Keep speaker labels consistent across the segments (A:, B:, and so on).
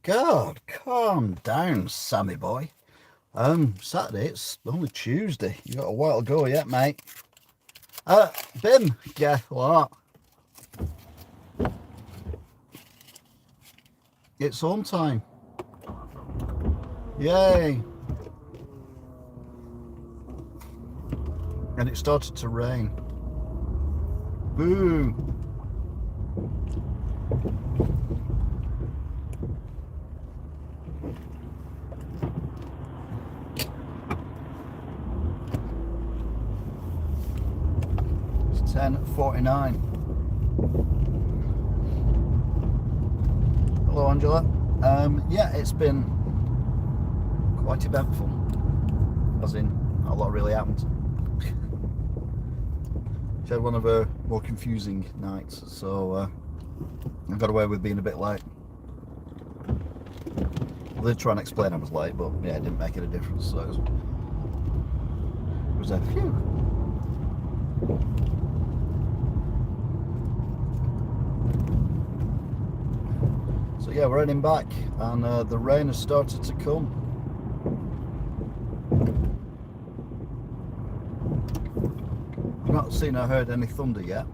A: God, calm down, Sammy boy. Saturday, it's only Tuesday. You got a while to go yet, mate. Bim, guess what? It's home time. Yay. And it started to rain. Boo. It's 10:49. Hello, Angela. Yeah, it's been quite eventful. As in, not a lot really happened. She had one of her more confusing nights, so I got away with being a bit late. I did try and explain I was late, but yeah, it didn't make any difference. So it was a phew. So yeah, we're heading back, and the rain has started to come. I've not seen or heard any thunder yet.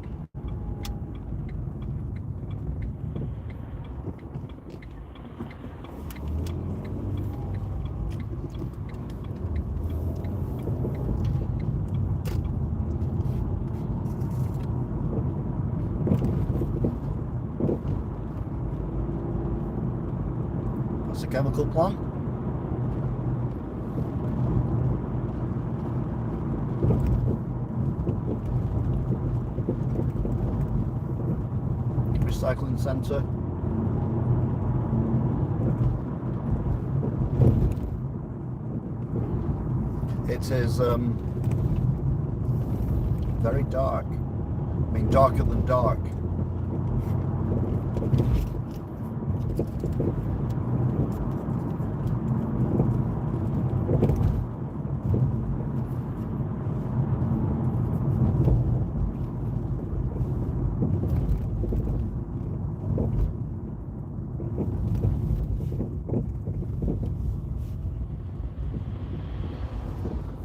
A: That's a chemical plant. Recycling centre. It is very dark. I mean, darker than dark.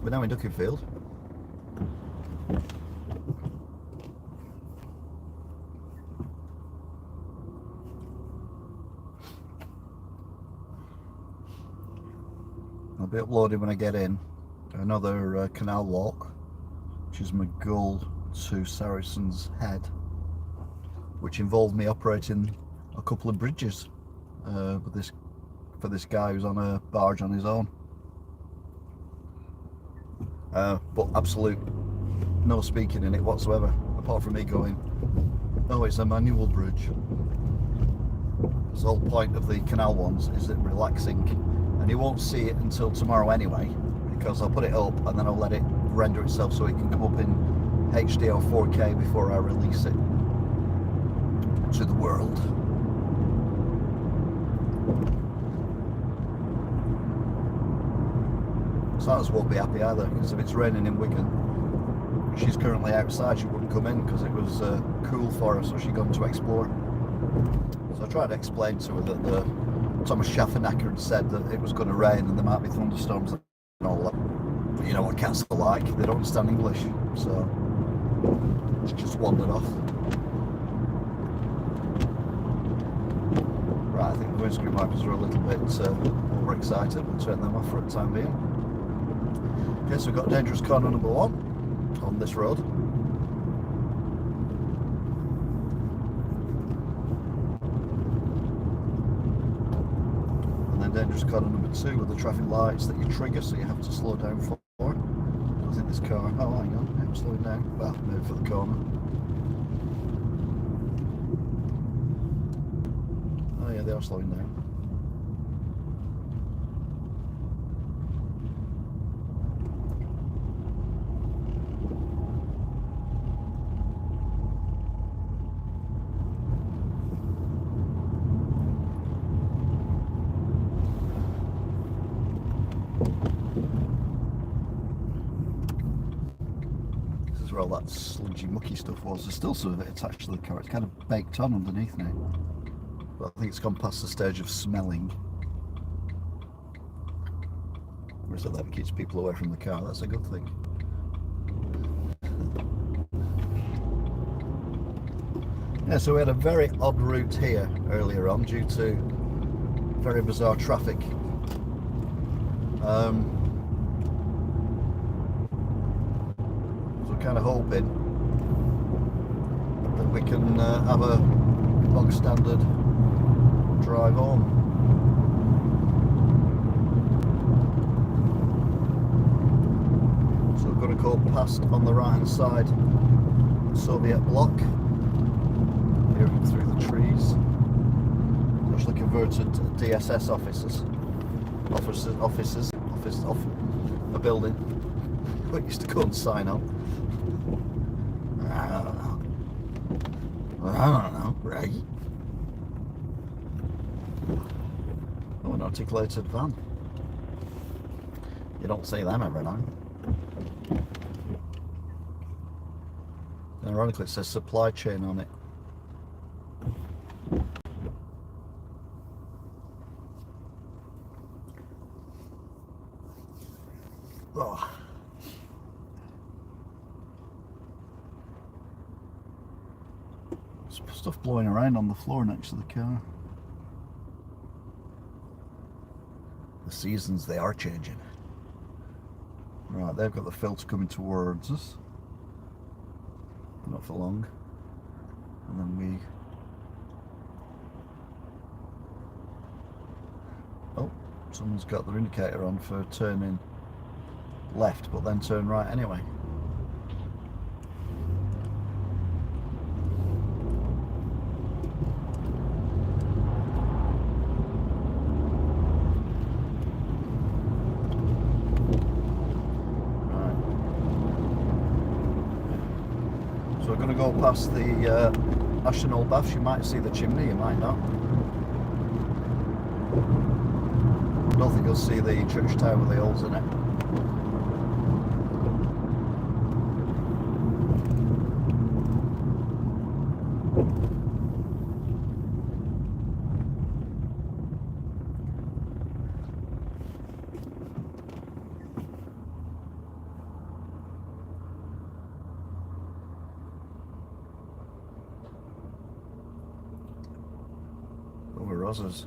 A: We're now in Duckingfield. I'll be uploading when I get in another canal walk, which is Maghull to Saracen's Head, which involved me operating a couple of bridges for this guy who's on a barge on his own. But absolute no speaking in it whatsoever, apart from me going, oh, it's a manual bridge. The whole point of the canal ones is it relaxing, and you won't see it until tomorrow anyway, because I'll put it up and then I'll let it render itself so it can come up in HD or 4K before I release it to the world. Santa's won't be happy either, because if it's raining in Wigan, she's currently outside, she wouldn't come in because it was cool for her, so she'd gone to explore. So I tried to explain to her that Thomas Schaffernacker had said that it was going to rain and there might be thunderstorms and all that. But you know what cats are like, they don't understand English, so she just wandered off. Right, I think the windscreen wipers are a little bit overexcited, we'll turn them off for the time being. Okay, so we've got dangerous corner number 1 on this road. And then dangerous corner number 2 with the traffic lights that you trigger, so you have to slow down for. I think this car, oh hang on, I'm slowing down. Well, maybe for the corner. Oh yeah, they are slowing down. Where all that sludgy mucky stuff was. There's still some of it attached to the car. It's kind of baked on underneath now, But I think it's gone past the stage of smelling. So that keeps people away from the car. That's a good thing. Yeah, so we had a very odd route here earlier on due to very bizarre traffic. So we're kind of hoping that we can have a bog standard drive home. So we're going to go past on the right hand side Soviet block, here through the trees. It's actually converted to DSS offices, a building. We used to go and sign up. I don't know, right? Oh, an articulated van. You don't see them every night. Ironically, it says supply chain on it. Oh. Stuff blowing around on the floor next to the car. The seasons, they are changing. Right, they've got the filter coming towards us. Not for long. And then oh, someone's got their indicator on for turning left, but then turn right anyway. So we're going to go past the National Baths. You might see the chimney, you might not. I don't think you'll see the church tower with the holes in it. Over Rosses.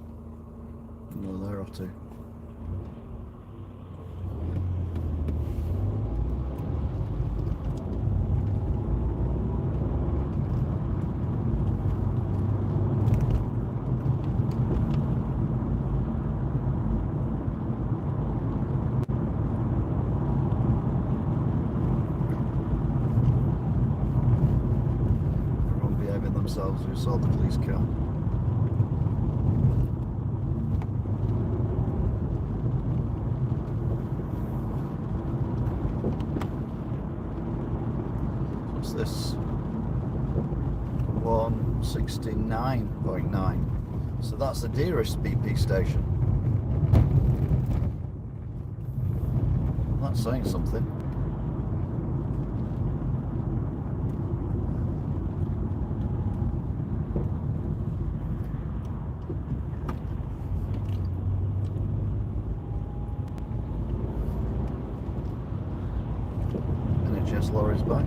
A: No, they're off to. Everyone behaving themselves who saw the police car. This 169.9, so that's the dearest BP station. That's saying something. NHS lorries back.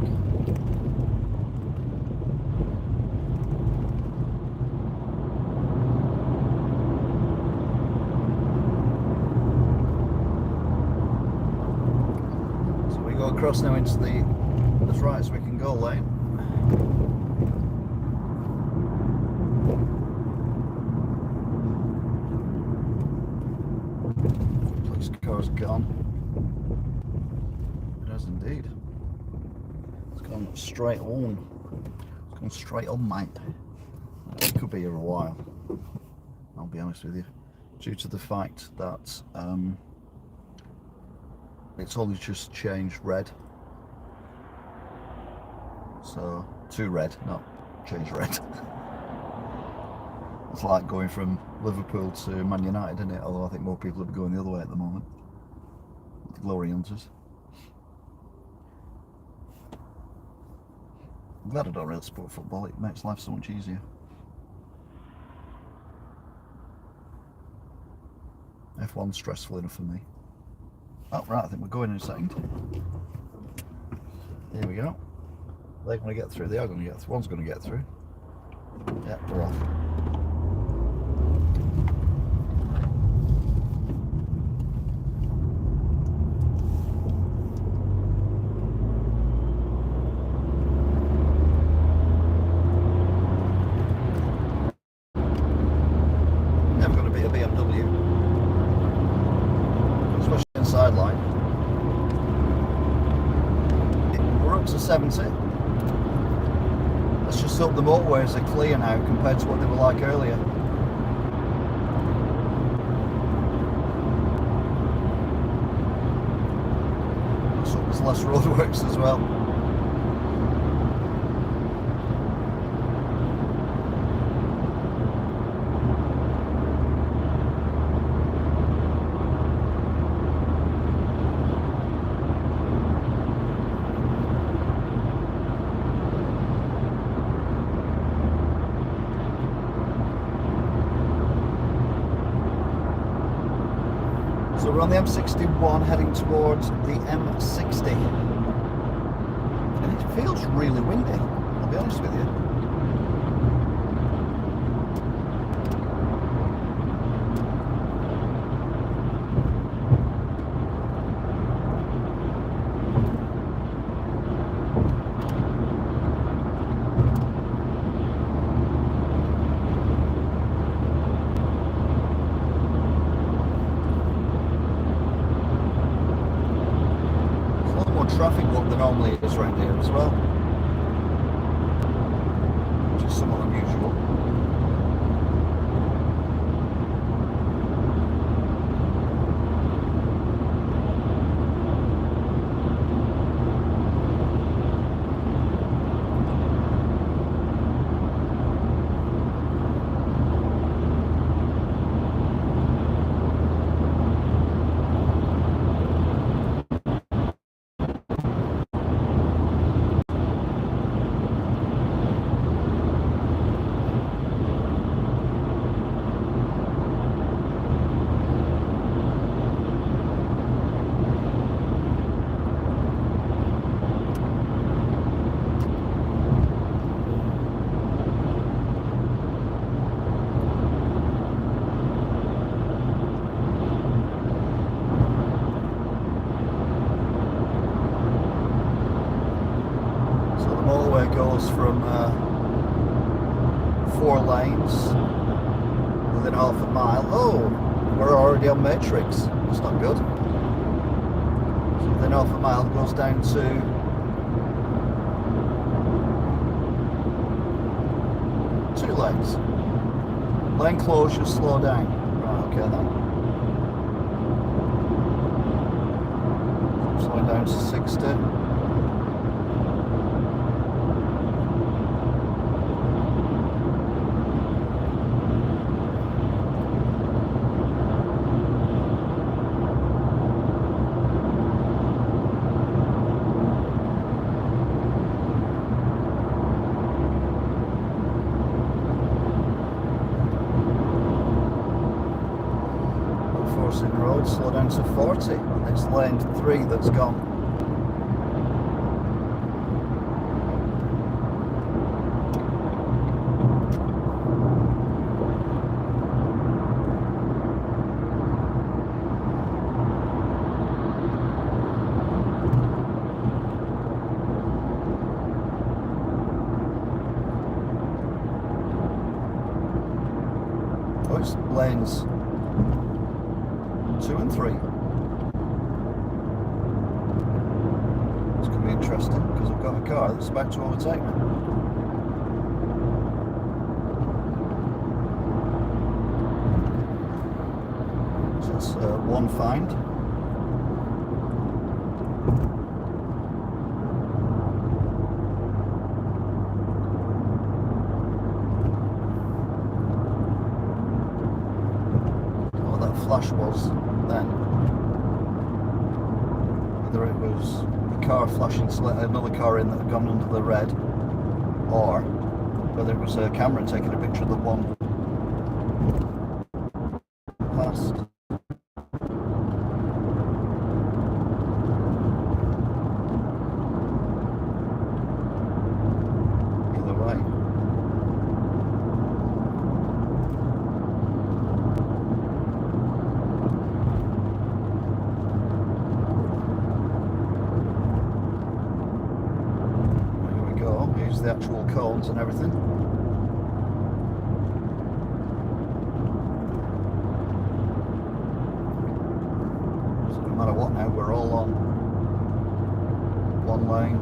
A: Across now into the as right as we can go lane. Police car's gone. It has indeed. It's gone straight on. It's gone straight on, mate. It could be here a while. I'll be honest with you, due to the fact that it's only just changed red, so to red, not change red. It's like going from Liverpool to Man United, isn't it? Although I think more people are going the other way at the moment. The Glory Hunters. I'm glad I don't really support football. It makes life so much easier. F1's stressful enough for me. Oh, right, I think we're going in a second. Here we go. They're going to get through. They are going to get through. One's going to get through. Yeah, we're off. Never going to be a BMW. Especially inside line. We're up to 70. Let's just hope the motorways are clear now compared to what they were like earlier. Let's hope there's less roadworks as well. So we're on the M61 heading towards the M60. And it feels really windy, I'll be honest with you. Traffic what there normally is around here as well, which is somewhat unusual. Goes from 4 lanes within half a mile. Oh, we're already on Matrix. That's not good. So within half a mile goes down to 2 lanes. Lane closure, slow down. Right, okay then. Slowing down to 60. Forcing road, slow down to 40, and it's lane 3 that's gone. Oh, it's lanes 2 and 3. This could be interesting because I've got a car that's about to overtake me. So that's one find. What that flash was then. Whether it was a car flashing to let another car in that had gone under the red, or whether it was a camera taking a picture of the one past. the actual cones and everything. So no matter what now, we're all on one lane.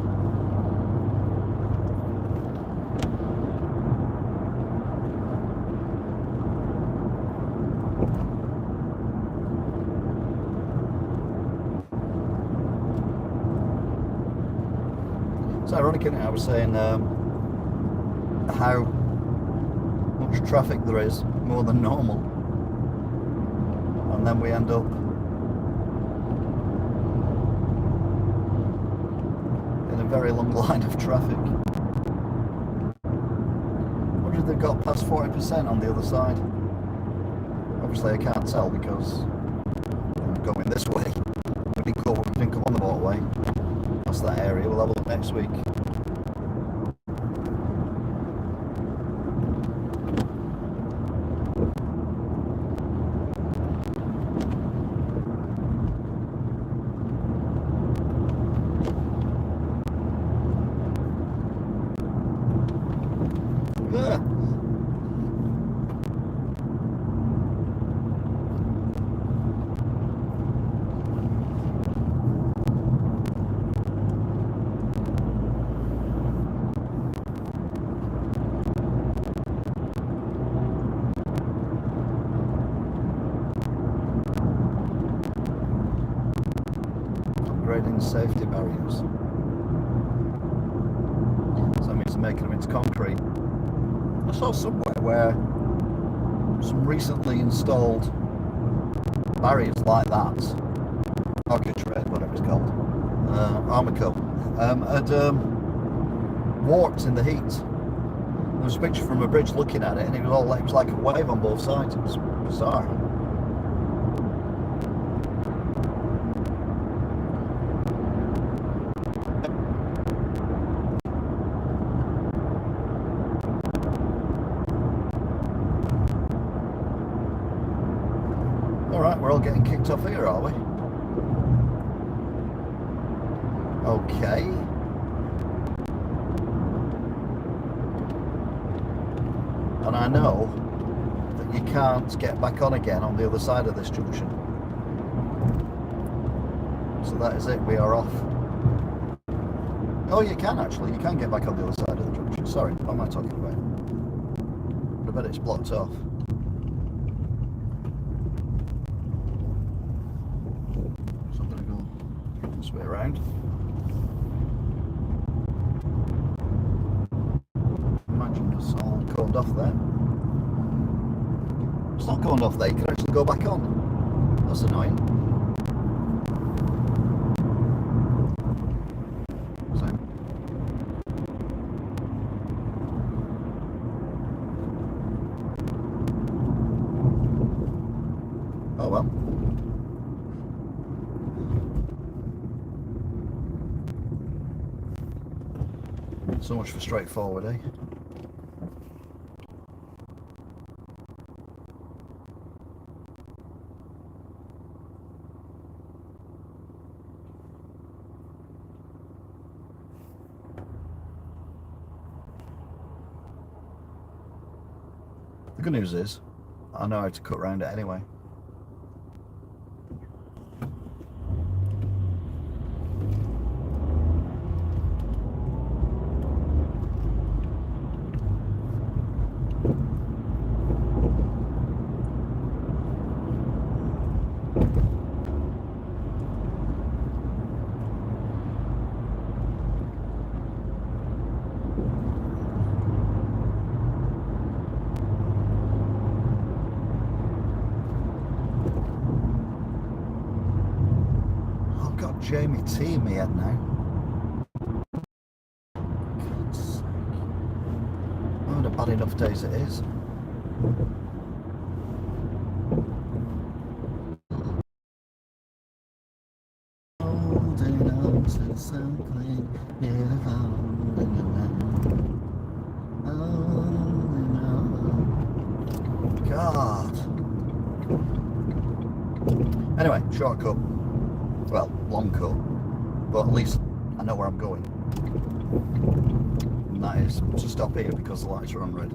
A: It's ironic, isn't it? I was saying how much traffic there is, more than normal, and then we end up in a very long line of traffic. I wonder if they've got past 40% on the other side. Obviously I can't tell because I'm going this way. We didn't come on the motorway. That's that area. We'll have a look next week. Yeah. Upgrading safety barriers. So that means making them into concrete. I saw somewhere where some recently installed barriers like that, Architrave, whatever it's called, Armico, had warped in the heat. There was a picture from a bridge looking at it, and it was like a wave on both sides. It was bizarre. Alright, we're all getting kicked off here, are we? Okay. And I know that you can't get back on again on the other side of this junction. So that is it, we are off. Oh, you can actually, you can get back on the other side of the junction. Sorry, what am I talking about? I bet it's blocked off. So I'm going to go this way around. Imagine it's all coned off there. It's not coned off there, you can actually go back on. That's annoying. Oh well. So much for straightforward, eh? The good news is, I know how to cut around it anyway. Jamie T in my head now. God's sake. I'm having a bad enough day as it is. Holding on to something beautiful. God. Anyway, shortcut. Well, long cut, but at least I know where I'm going. and that is to stop here because the lights are on red.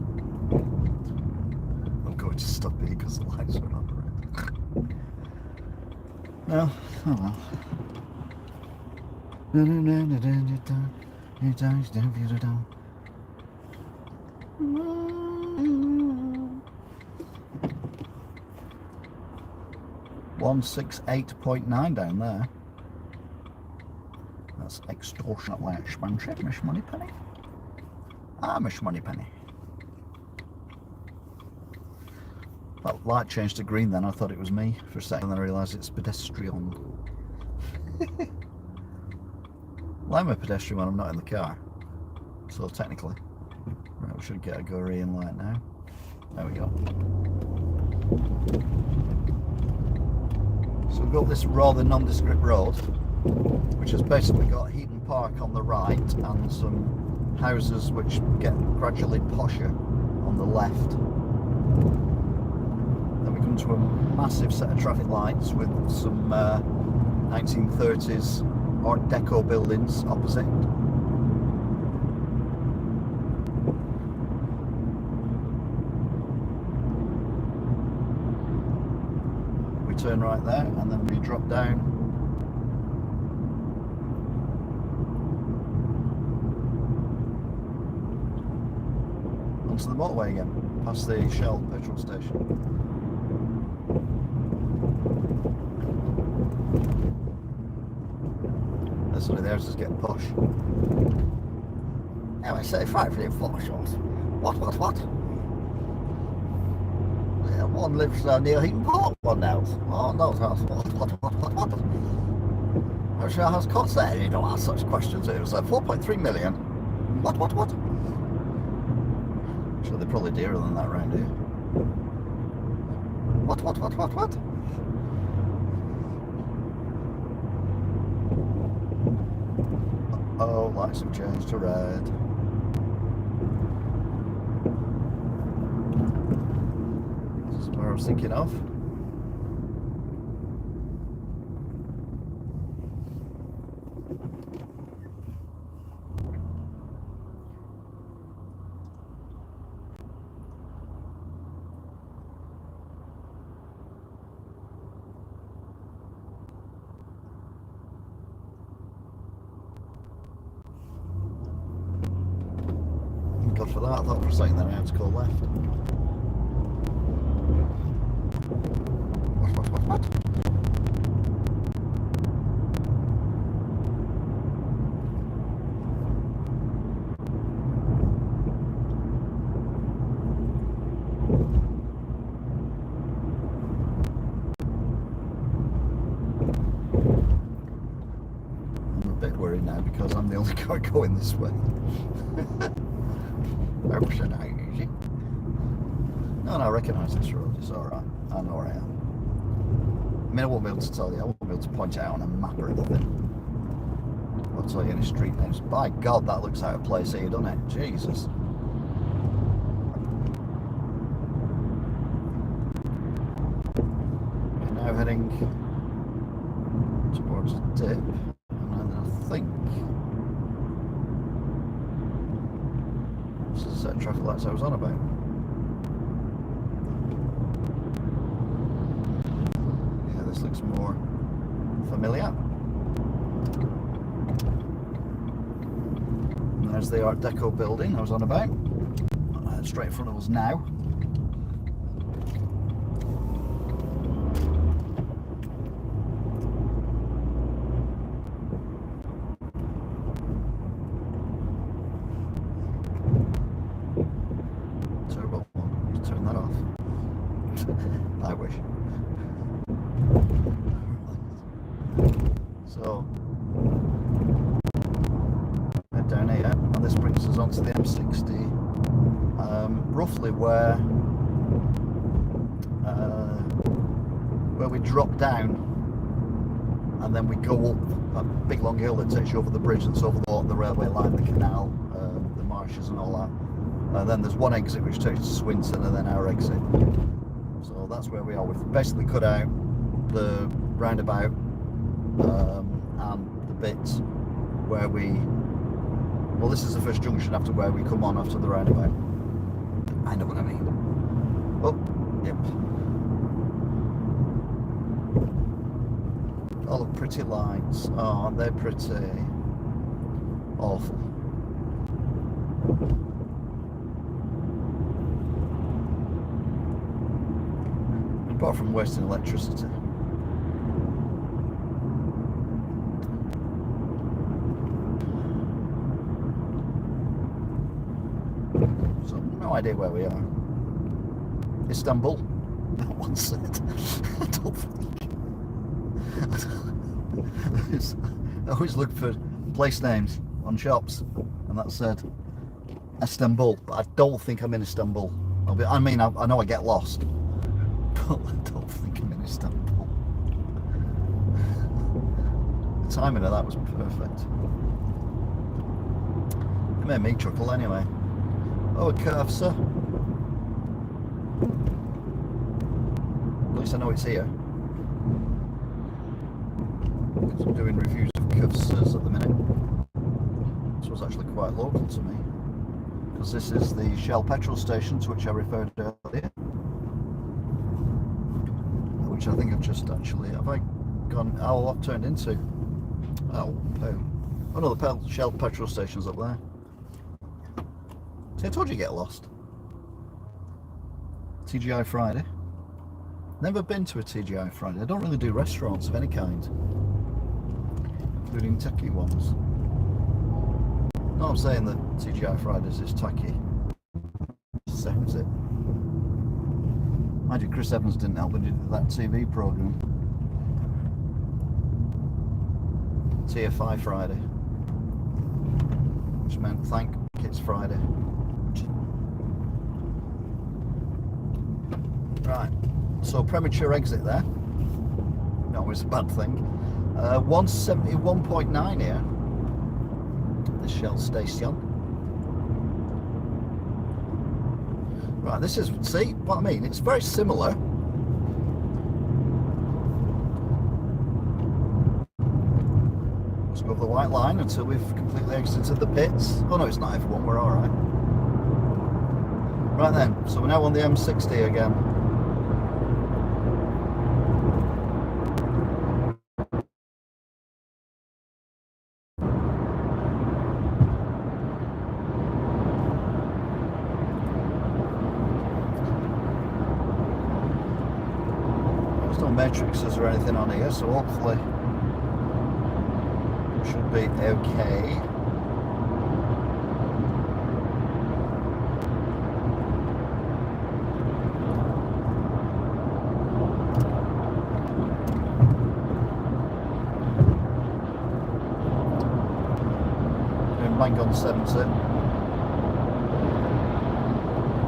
A: I'm going to stop here because the lights are on red. No, oh well. 168.9 down there. That's extortionately expensive, Miss Moneypenny. Ah, Miss Moneypenny. That light changed to green then, I thought it was me for a second, then I realised it's pedestrian. Well, I'm a pedestrian when I'm not in the car, so technically. Right, we should get a green light now. There we go. So we've got this rather nondescript road, which has basically got Heaton Park on the right and some houses which get gradually posher on the left. Then we come to a massive set of traffic lights with some 1930s Art Deco buildings opposite. We turn right there and then we drop down onto the motorway again, past the Shell petrol station. Suddenly the house is getting posh. Now I say 5 for the photos. What? Yeah, one lives near Heaton Park, one now. Oh no, what? I'm sure has cost there, you don't ask such questions. It was 4.3 million. What? Sure, they're probably dearer than that round here. What? Oh, lights have changed to red. This is where I was thinking of. God for that, I thought for a second that I had to go left. What? I'm a bit worried now because I'm the only guy going this way. No, I recognise this road, it's alright. I know where I am. I mean, I won't be able to tell you, I won't be able to point it out on a map or anything. I'll tell you any street names. By God, that looks out of place here, doesn't it? Jesus. We're now heading towards the dip, and then I think this is the set of traffic lights I was on about. Looks more familiar. And there's the Art Deco building I was on about. Straight in front of us now. Turbo one. Just turn that off. I wish. So, head down here, and this brings us onto the M60, roughly where we drop down, and then we go up a big long hill that takes you over the bridge that's over the railway line, the canal, the marshes and all that. And then there's one exit which takes to Swinton, and then our exit. So that's where we are. We've basically cut out the roundabout and the bits where we Well, this is the first junction after where we come on after the roundabout. I know what I mean. Oh, yep. Oh, look, pretty lights. Oh, aren't they pretty? Awful. Apart from wasting electricity. So, no idea where we are. Istanbul? That one said. I don't think. I always look for place names on shops, and that said Istanbul, but I don't think I'm in Istanbul. I know I get lost, but I don't think I'm in Istanbul. The timing of that was perfect. It made me chuckle anyway. Oh, a curve, sir. At least I know it's here. I'm doing reviews of curves at the minute. This was actually quite local to me, because this is the Shell petrol station to which I referred earlier, which I think I've just actually, have I gone, oh, I've turned into, oh no, the Shell petrol station's up there. See, I told you get lost. TGI Friday. Never been to a TGI Friday. I don't really do restaurants of any kind, including tacky ones. No, I'm saying that TGI Fridays is tacky. Sounds it. Mind you, Chris Evans didn't help when he did that TV programme. TFI Friday. Which meant thank it's Friday. Right, so premature exit there. Not always a bad thing. 171.9 here. The Shell station. Right, this is, see what I mean? It's very similar. Let's go over the white line until we've completely exited the pits. Oh no, it's not F1, we're alright. Right then, so we're now on the M60 again. Matrices or anything on here, so hopefully it should be okay. Doing bang on 70.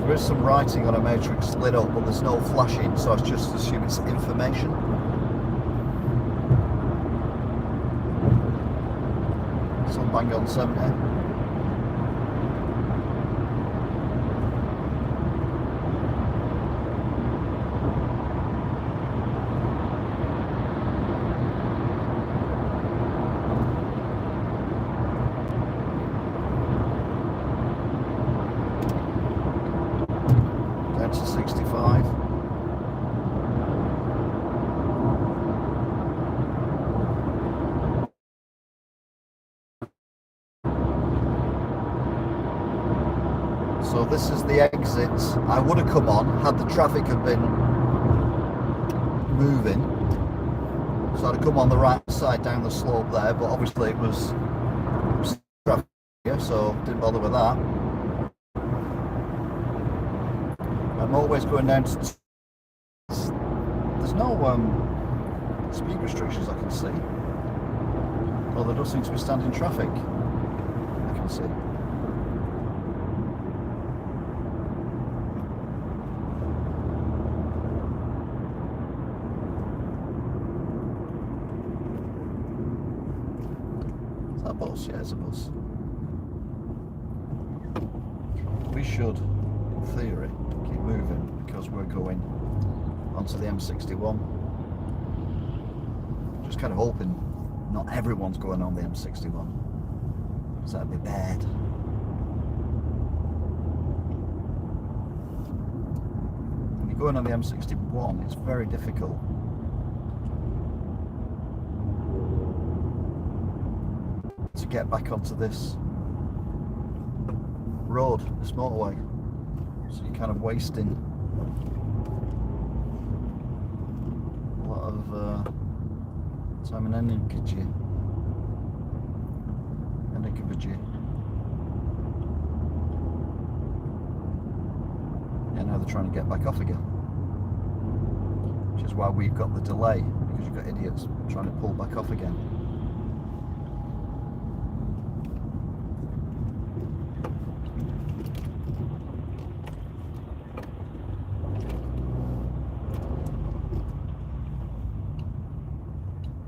A: There is some writing on a matrix lit up, but there's no flashing, so I just assume it's information. So bang on 70. Down to 65. So this is the exit I would have come on had the traffic had been moving. So I'd have come on the right side down the slope there, but obviously it was traffic here, so didn't bother with that. I'm always going down to... There's no speed restrictions I can see. Well, there does seem to be standing traffic I can see. Is that a bus? Yeah, it's a bus. We should, in theory, keep moving because we're going onto the M61. Just kind of hoping not everyone's going on the M61, because that'd be bad. you're going on the M61, it's very difficult. To get back onto this road, this motorway. So you're kind of wasting a lot of time and energy. And now they're trying to get back off again. Which is why we've got the delay, because you've got idiots trying to pull back off again.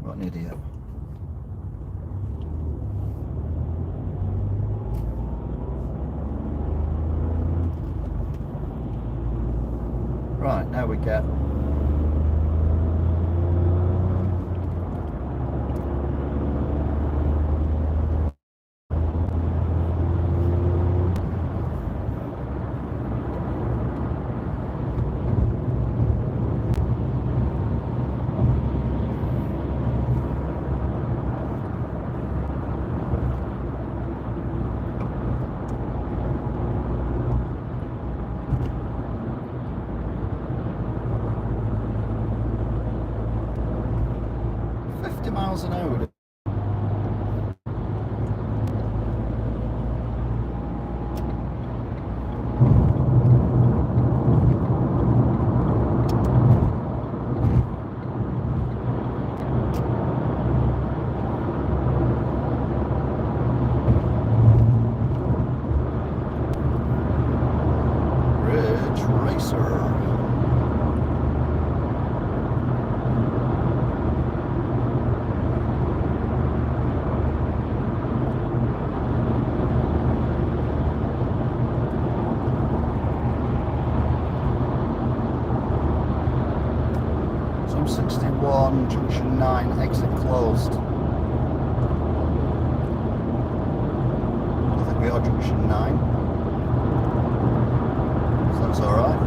A: What an idiot. Right, now we get miles an hour. Ridge Racer. M61, junction 9, exit closed. I think we are junction 9. So that's alright.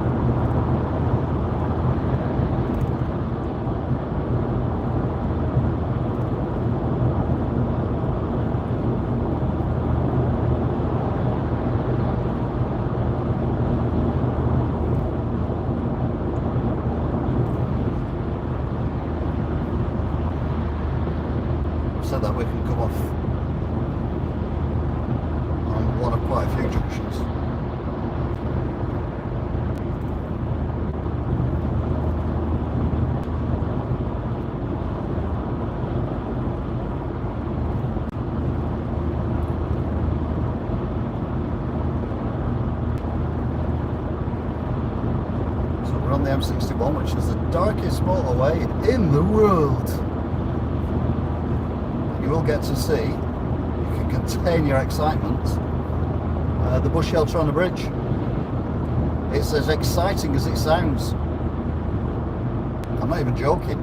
A: So that we can come off on one of quite a few junctions. So we're on the M61, which is the darkest motorway in the world. You will get to see, you can contain your excitement, the bus shelter on the bridge. It's as exciting as it sounds. I'm not even joking.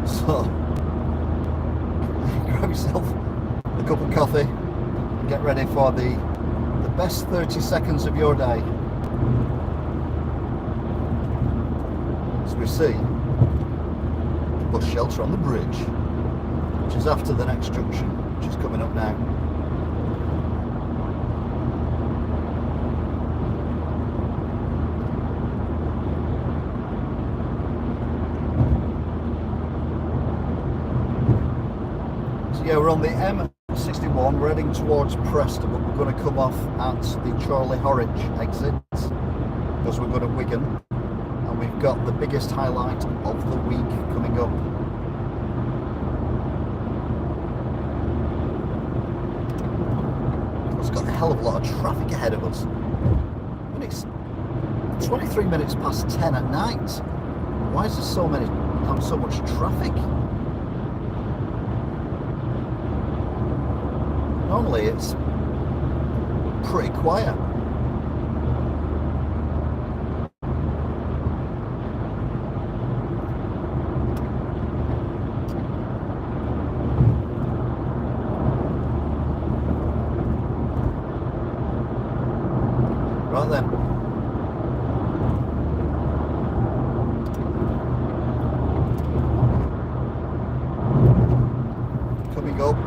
A: So, grab yourself a cup of coffee and get ready for the best 30 seconds of your day. As we see, bus shelter on the bridge, which is after the next junction, which is coming up now. So yeah, we're on the M61, we're heading towards Preston, but we're going to come off at the Chorley Horwich exit because we're going to Wigan. We've got the biggest highlight of the week coming up. It's got a hell of a lot of traffic ahead of us. And it's 23 minutes past 10 at night. Why is there so much traffic? Normally it's pretty quiet. Right then,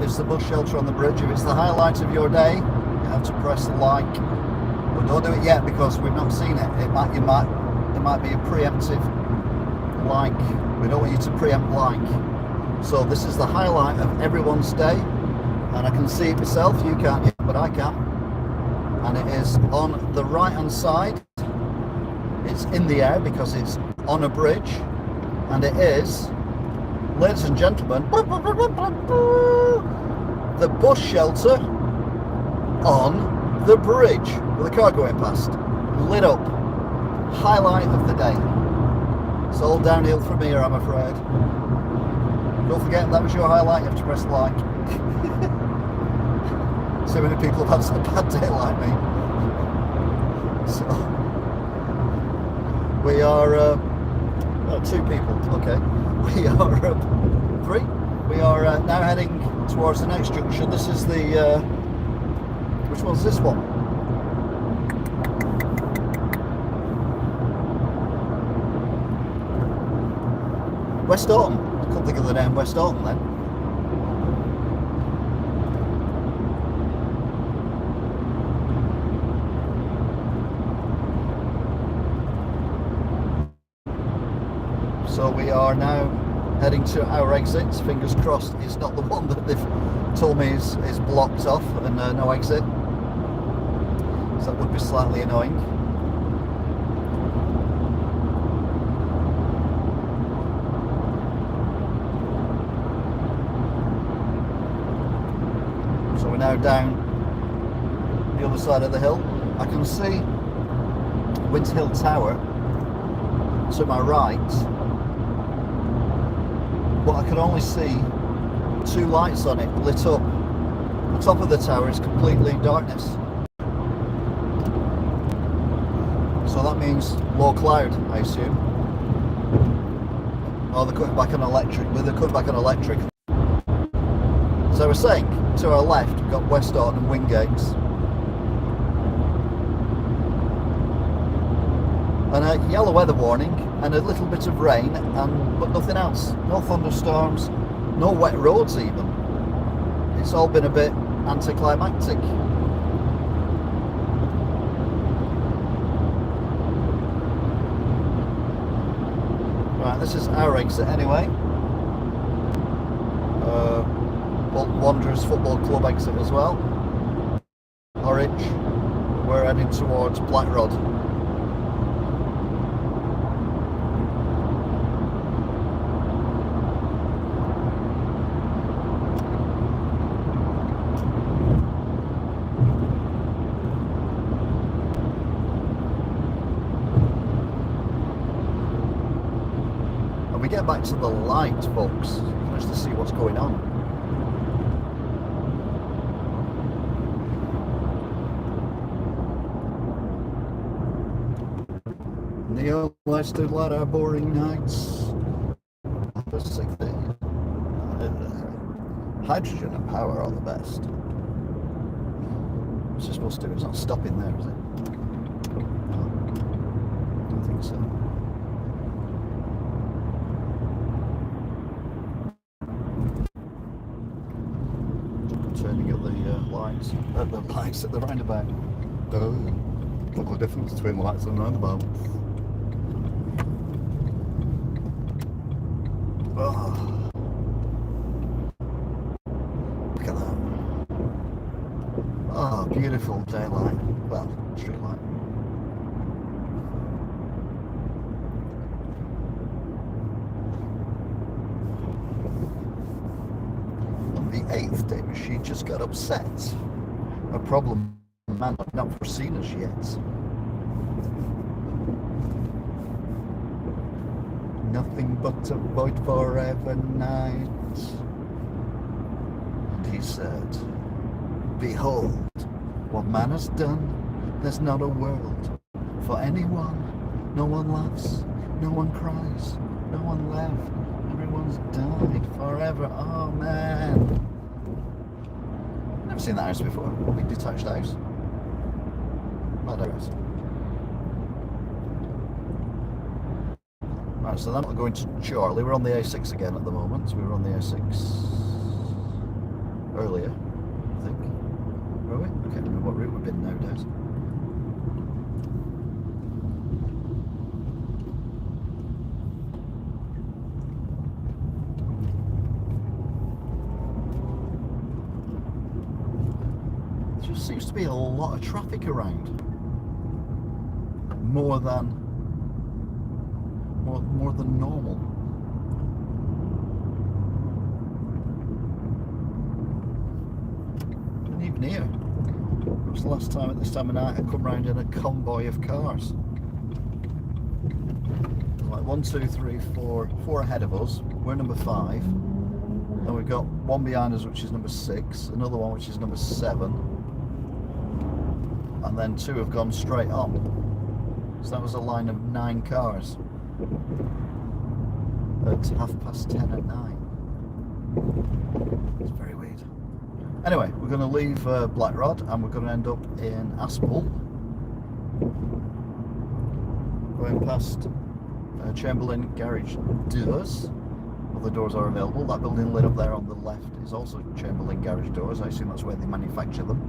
A: is the bus shelter on the bridge. If it's the highlight of your day, you have to press like. But don't do it yet because we've not seen it. It might be a preemptive like. We don't want you to preempt like. So this is the highlight of everyone's day, and I can see it myself. You can't yet, but I can. And it is on the right hand side. It's in the air because it's on a bridge, and it is, ladies and gentlemen, the bus shelter on the bridge with the car going past, lit up, highlight of the day. It's all downhill from here, I'm afraid. Don't forget, that was your highlight. You have to press like. So many people have had a bad day like me. So we are two people. Okay, we are three. We are now heading towards the next junction. This is the which one's this one? West Autumn. I couldn't think of the name. West Autumn then. So we are now heading to our exit. Fingers crossed it's not the one that they've told me is blocked off and no exit. So that would be slightly annoying. So we're now down the other side of the hill. I can see Winter Hill Tower to my right, but I can only see two lights on it lit up. The top of the tower is completely darkness. So that means low cloud, I assume. Oh, they're cutting back on electric. They're cutting back on electric. So I was saying, to our left, we've got West Autumn and Wingates. And a yellow weather warning and a little bit of rain, but nothing else. No thunderstorms, no wet roads even. It's all been a bit anticlimactic. Right, this is our exit anyway. Bolton Wanderers Football Club exit as well. Horwich. We're heading towards Blackrod. And we get back to the light, folks, just to see what's going on. Neon lights do light our boring nights. Hydrogen and power are the best. What's it supposed to do? It's not stopping there, is it? No, I don't think so. Turning at the lights. The lights at the roundabout. Look the difference between lights and roundabouts. Oh. Look at that. Oh, beautiful daylight. Well, street light. On the 8th day, she just got upset. A problem man had not foreseen us yet. Nothing but a void forever night. And he said, behold, what man has done, there's not a world for anyone. No one laughs, no one cries, no one left. Everyone's died forever. Oh man. Never seen that house before. Big detached house. Not a house. Right, so then we're going to Chorley. We're on the A6 again at the moment. We were on the A6. earlier, I think. Were we? I can't remember what route we've been nowadays. There just seems to be a lot of traffic around. More than normal. And even here, it was the last time at this time of night I come round in a convoy of cars. Like 1, 2, 3, 4 ahead of us. We're number 5. Then we've got one behind us, which is number 6. Another one, which is number 7. And then 2 have gone straight on. So that was a line of 9 cars at 10:30 at night. It's very weird. Anyway, we're going to leave Blackrod and we're going to end up in Aspel, going past Chamberlain garage doors. Well, the doors are available. That building lit up there on the left is also Chamberlain garage doors. I assume that's where they manufacture them.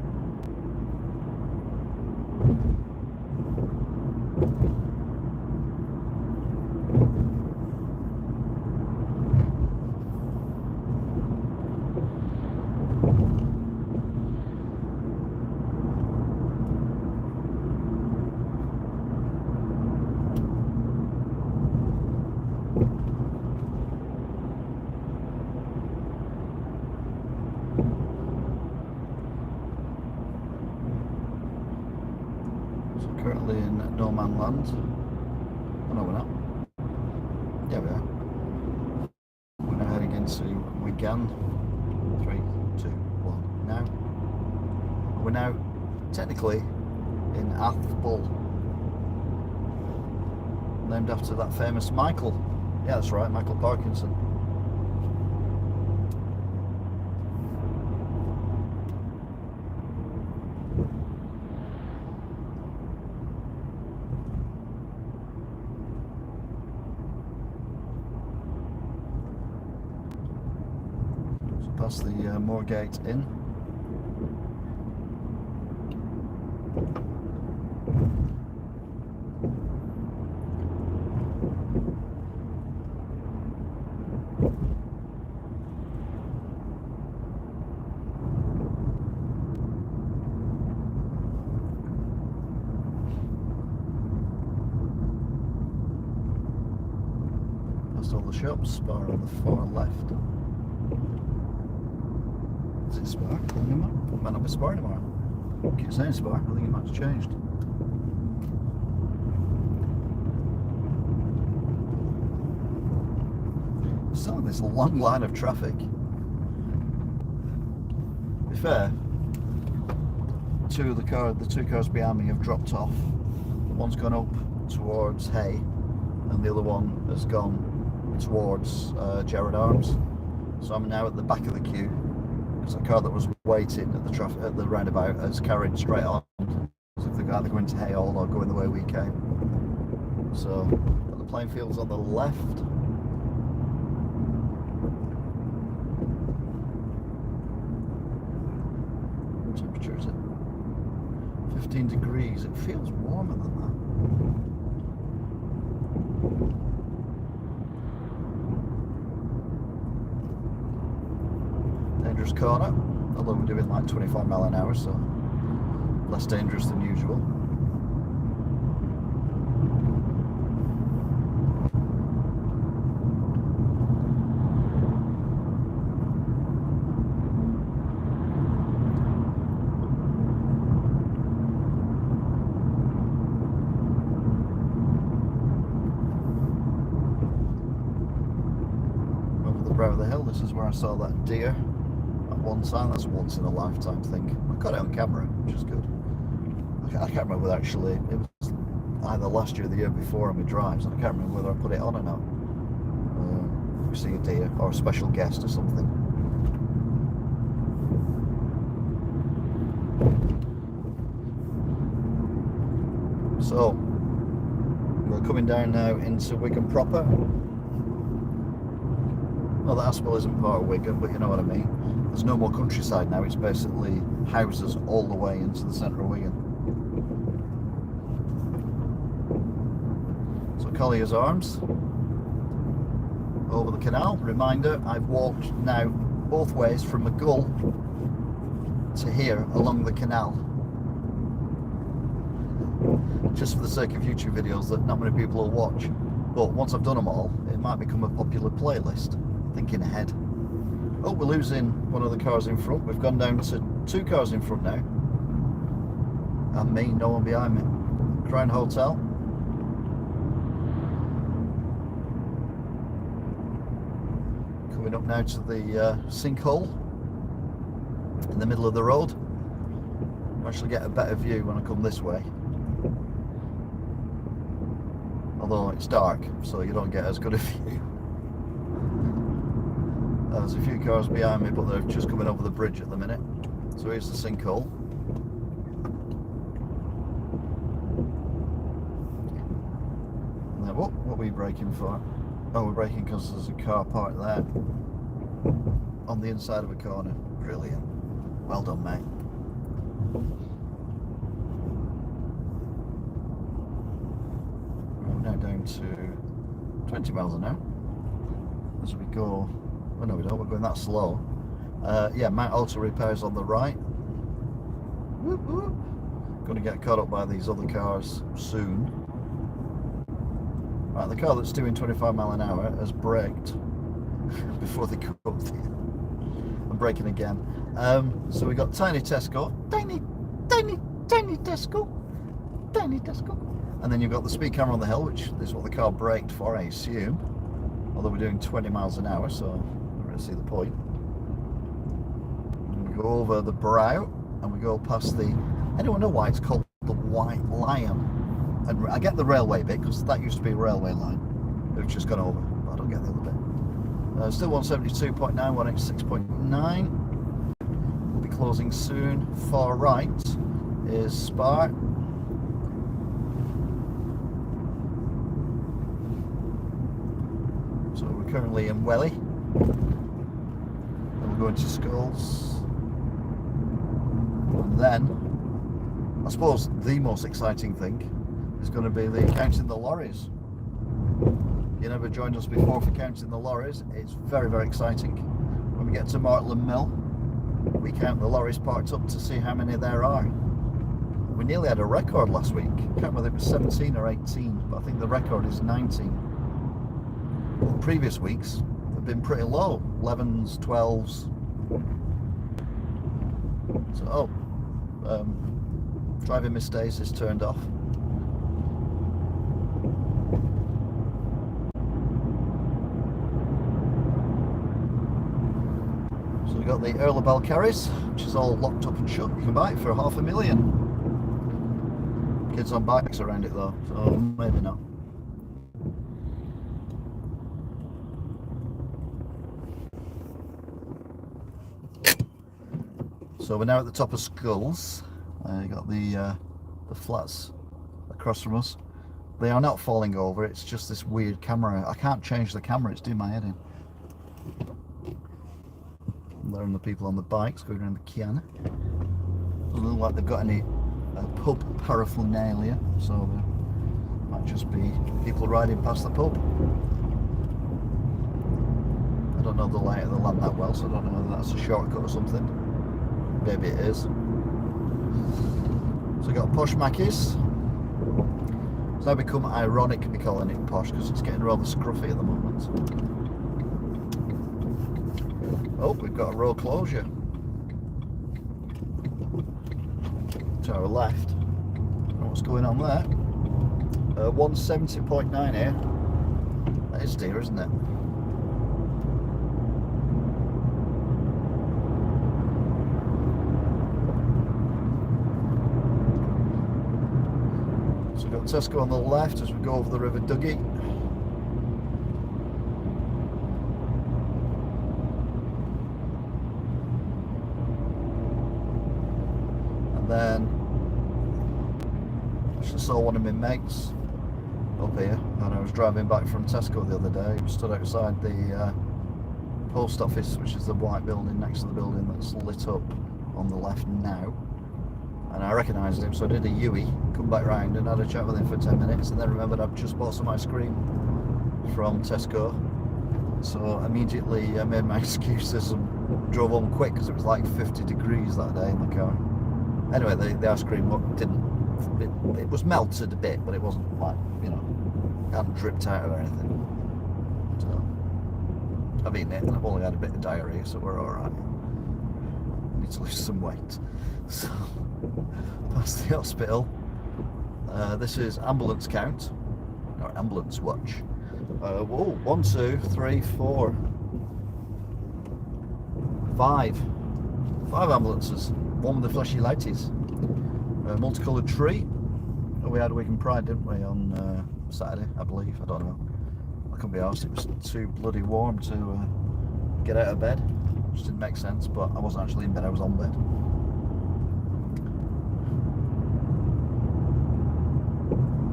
A: Currently in no man land. Oh no, we're not. Yeah, we are. We're now heading into Wigan. 3, 2, 1. Now. We're now technically in Athbol, named after that famous Michael. Yeah, that's right, Michael Parkinson. Past the Moorgate Inn. Past all the shops, bar on the far left. Is it Spar? Anymore? It might not be Spar anymore. I keep saying Spar, I think it might have changed. Still this long line of traffic. To be fair, the two cars behind me have dropped off. One's gone up towards Hay, and the other one has gone towards Gerard Arms. So I'm now at the back of the queue. The car that was waiting at the roundabout has carried straight on, as if they're either going to Hayall or going the way we came. So the playing field's on the left. What temperature is it? 15 degrees. It feels warmer than that. Dangerous corner, although we're doing like 25 mile an hour, so less dangerous than usual. Over the brow of the hill, this is where I saw that deer. One sign, that's a once in a lifetime thing. I got it on camera, which is good. I can't remember whether actually it was either last year or the year before on my drives, and I can't remember whether I put it on or not. We see a deer or a special guest or something. So we're coming down now into Wigan proper. Well, the Aspel isn't part of Wigan, but you know what I mean. There's no more countryside now. It's basically houses all the way into the centre of Wigan. So Collier's Arms over the canal. Reminder, I've walked now both ways from McGull to here along the canal, just for the sake of YouTube videos that not many people will watch. But once I've done them all, it might become a popular playlist. Thinking ahead. Oh, we're losing one of the cars in front. We've gone down to 2 cars in front now. And me, no one behind me. Crown Hotel. Coming up now to the sinkhole in the middle of the road. I actually get a better view when I come this way. Although it's dark, so you don't get as good a view. There's a few cars behind me, but they're just coming over the bridge at the minute. So here's the sinkhole. And then, what are we braking for? Oh, we're braking because there's a car parked there on the inside of a corner. Brilliant. Well done, mate. We're now down to 20 miles an hour as we go. Oh no, we don't, we're going that slow. Yeah, Mount Auto Repairs on the right. Whoop, whoop. Going to get caught up by these other cars soon. Right, the car that's doing 25 mile an hour has braked before they come up there. I'm braking again. So we got Tiny Tesco. Tiny Tesco. Tiny Tesco. And then you've got the speed camera on the hill, which is what the car braked for, I assume. Although we're doing 20 miles an hour, so see the point. And we go over the brow and we go past the, anyone know why it's called the White Lion? And I get the railway bit because that used to be a railway line. We've just gone over, but I don't get the other bit. Still 172.9, 186.9. We'll be closing soon. Far right is Spar. So we're currently in Welly. Going to Skulls, and then I suppose the most exciting thing is going to be the counting the lorries. You never joined us before for counting the lorries. It's very, very exciting. When we get to Martland Mill, we count the lorries parked up to see how many there are. We nearly had a record last week. I can't remember whether it was 17 or 18, but I think the record is 19. But previous weeks been pretty low, 11s, 12s. So, driving mistakes is turned off. So we got the Earl of Balcarres, which is all locked up and shut. You can buy it for $500,000. Kids on bikes around it though, so maybe not. So we're now at the top of Skulls. You got the flats across from us. They are not falling over, it's just this weird camera. I can't change the camera, it's doing my head in. And there are the people on the bikes going around the Kiana. Doesn't look like they've got any pub paraphernalia, so there might just be people riding past the pub. I don't know the lay of the land that well, so I don't know whether that's a shortcut or something. Maybe it is. So we got Posh Mackies. It's now become ironic to be calling it posh because it's getting rather scruffy at the moment. Oh, we've got a road closure to our left. What's going on there? 170.9 here. That is dear, isn't it? Tesco on the left as we go over the River Duggy. And then I just saw one of my mates up here, and I was driving back from Tesco the other day. We stood outside the post office, which is the white building next to the building that's lit up on the left now. And I recognised him, so I did a U-ey, come back round and had a chat with him for 10 minutes, and then remembered I'd just bought some ice cream from Tesco. So immediately I made my excuses and drove home quick because it was like 50 degrees that day in the car. Anyway, the ice cream it was melted a bit, but it wasn't like, you know, it hadn't dripped out or anything. So I've eaten it and I've only had a bit of diarrhea, so we're alright. I need to lose some weight. So past the hospital. This is ambulance count, or ambulance watch. Whoa, 1, 2, 3, 4, 5 ambulances, one with the fleshy lighties, multicoloured tree. Oh, we had Wigan Pride, didn't we, on Saturday, I believe. I don't know, I couldn't be arsed, it was too bloody warm to get out of bed, which didn't make sense, but I wasn't actually in bed, I was on bed.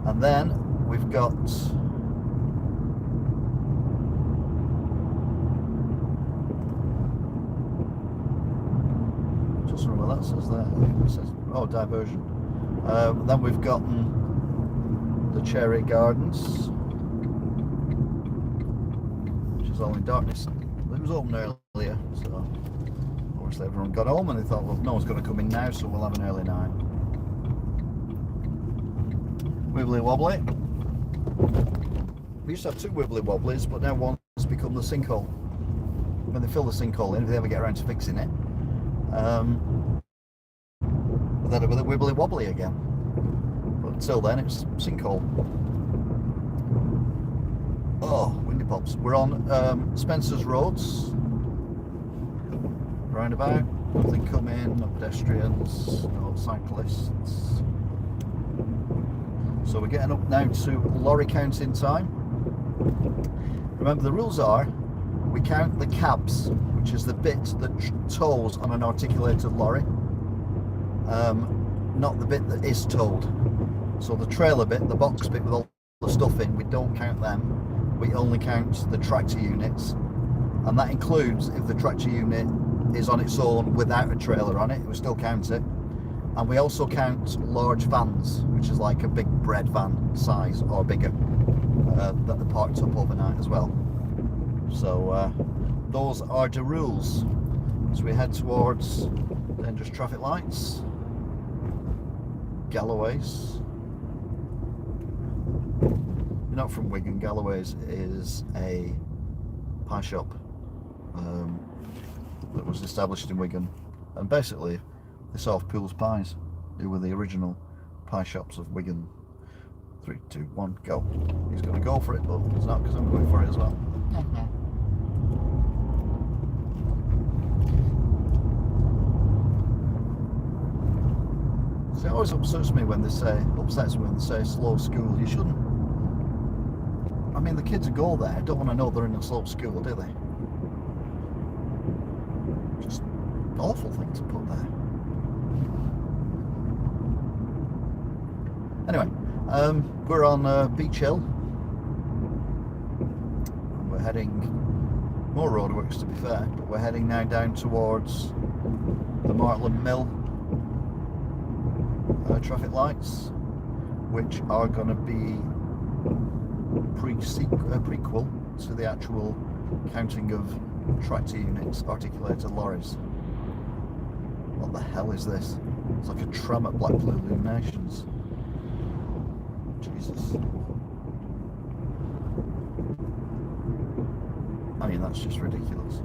A: And then we've got just remember what that says there. It says, oh, diversion. Then we've gotten the Cherry Gardens, which is all in darkness. It was open earlier, so obviously everyone got home and they thought, well, no one's going to come in now, so we'll have an early night. Wibbly Wobbly. We used to have 2 Wibbly Wobblies, but now one's become the sinkhole. When they fill the sinkhole in, if they ever get around to fixing it, then it'll be the Wibbly Wobbly again. But until then, it's sinkhole. Oh, windy pops. We're on Spencer's Roads. Roundabout. Nothing coming, no pedestrians, no cyclists. So we're getting up now to lorry counting time. Remember, the rules are we count the cabs, which is the bit that tows on an articulated lorry, not the bit that is towed. So the trailer bit, the box bit with all the stuff in, we don't count them. We only count the tractor units, and that includes if the tractor unit is on its own without a trailer on it, we still count it. And we also count large vans, which is like a big bread van size or bigger, that are parked up overnight as well. So those are the rules. As we head towards dangerous traffic lights, Galloway's. You're not from Wigan. Galloway's is a pie shop that was established in Wigan, and basically they serve Pools pies. They were the original pie shops of Wigan. 3, 2, 1, go. He's going to go for it, but he's not, because I'm going for it as well. See, it always upsets me when they say slow school. You shouldn't. I mean, the kids who go there don't want to know they're in a slow school, do they? Just an awful thing to put there. Anyway, we're on Beach Hill, and we're heading, more roadworks to be fair, but we're heading now down towards the Martland Mill traffic lights, which are going to be prequel to the actual counting of tractor units, articulated lorries. What the hell is this? It's like a tram at Blackpool Illuminations. Jesus. I mean, that's just ridiculous.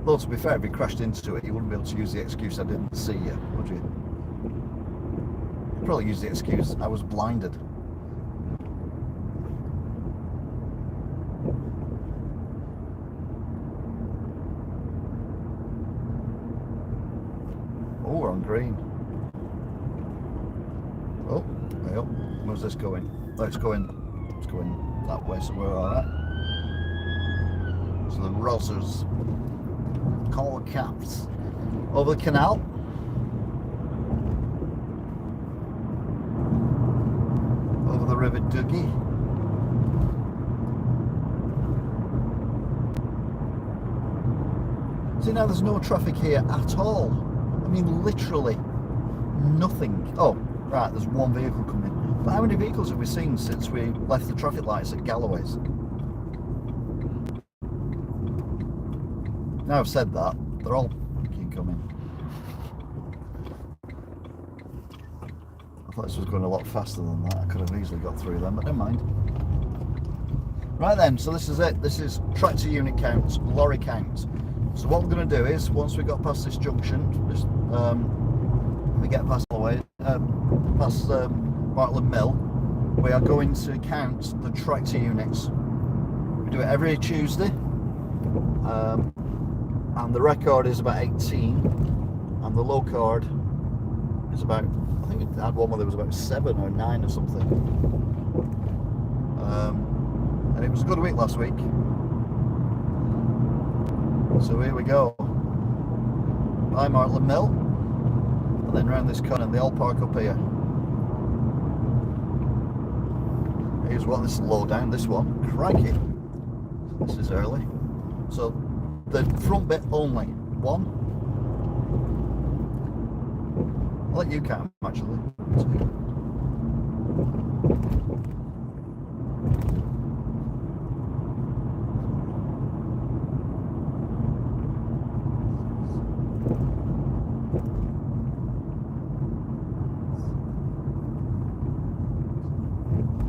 A: Though, to be fair, if you crashed into it, you wouldn't be able to use the excuse I didn't see you, would you? You'd probably use the excuse I was blinded. Oh, we're on green. Oh, way up. Where's this going? Oh, it's going that way, so we're alright. So the Rossers, Call Caps, over the canal. Over the River Duggy. see now there's no traffic here at all. I mean, literally nothing. Oh, right, there's one vehicle coming. But how many vehicles have we seen since we left the traffic lights at Galloway's? Now I've said that, they're all fucking coming. I thought this was going a lot faster than that. I could have easily got through them, but never mind. Right then, so this is it. This is tractor unit count, lorry count. So what we're going to do is, once we got past this junction, just we get past Galloway, past Bartlett Mill, we are going to count the tractor units. We do it every Tuesday, and the record is about 18, and the low card is about, I think we had one where there was about 7 or 9 or something. And it was a good week last week. So here we go. By Bartlett Mill, and then round this corner, and they all park up here. Here's one, this is low down, this one. Crikey. This is early. So the front bit only. 1. I'll let you count them actually. 2.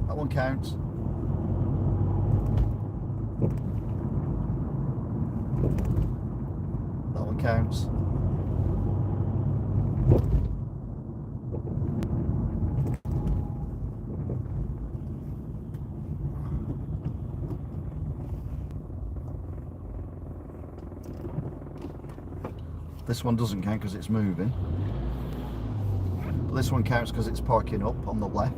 A: That one counts. That one counts. This one doesn't count because it's moving. This one counts because it's parking up on the left.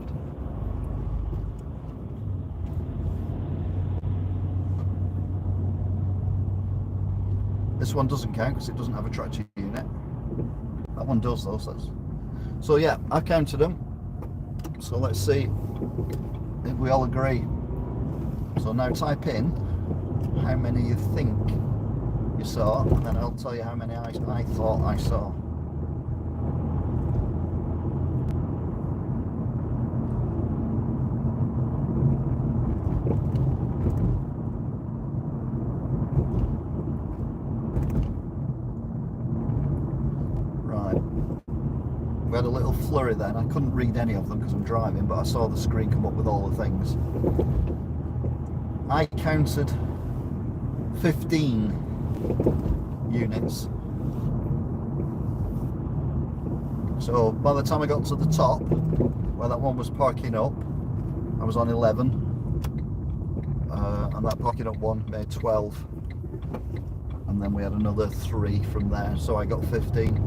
A: This one doesn't count because it doesn't have a tractor unit. That one does though. So yeah, I counted them. So let's see if we all agree. So now type in how many you think you saw, and then I'll tell you how many I thought I saw. Right. We had a little flurry then. I couldn't read any of them because I'm driving, but I saw the screen come up with all the things. I counted 15 units. So by the time I got to the top where that one was parking up, I was on 11, and that parking up one made 12, and then we had another 3 from there, so I got 15.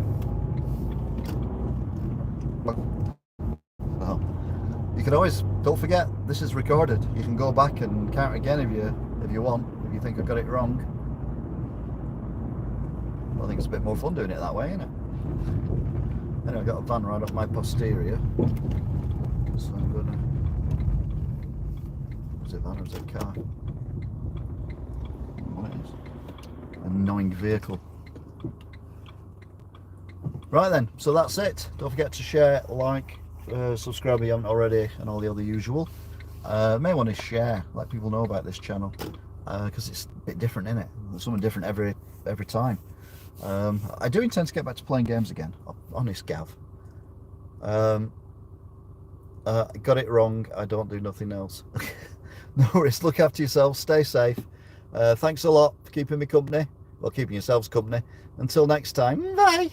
A: Well, you can always, don't forget, this is recorded. You can go back and count again if you want, if you think I got it wrong. I think it's a bit more fun doing it that way, isn't it? Anyway, I've got a van right up my posterior, so I'm gonna, was it a van or was it a car? What it is? Annoying vehicle. Right then, so that's it. Don't forget to share, like, subscribe if you haven't already, and all the other usual. May want to share, let people know about this channel, because it's a bit different, isn't it? There's something different every time. I do intend to get back to playing games again, honest Gav. Got it wrong, I don't do nothing else. No worries, look after yourselves, stay safe. Thanks a lot for keeping me company, or keeping yourselves company. Until next time, bye.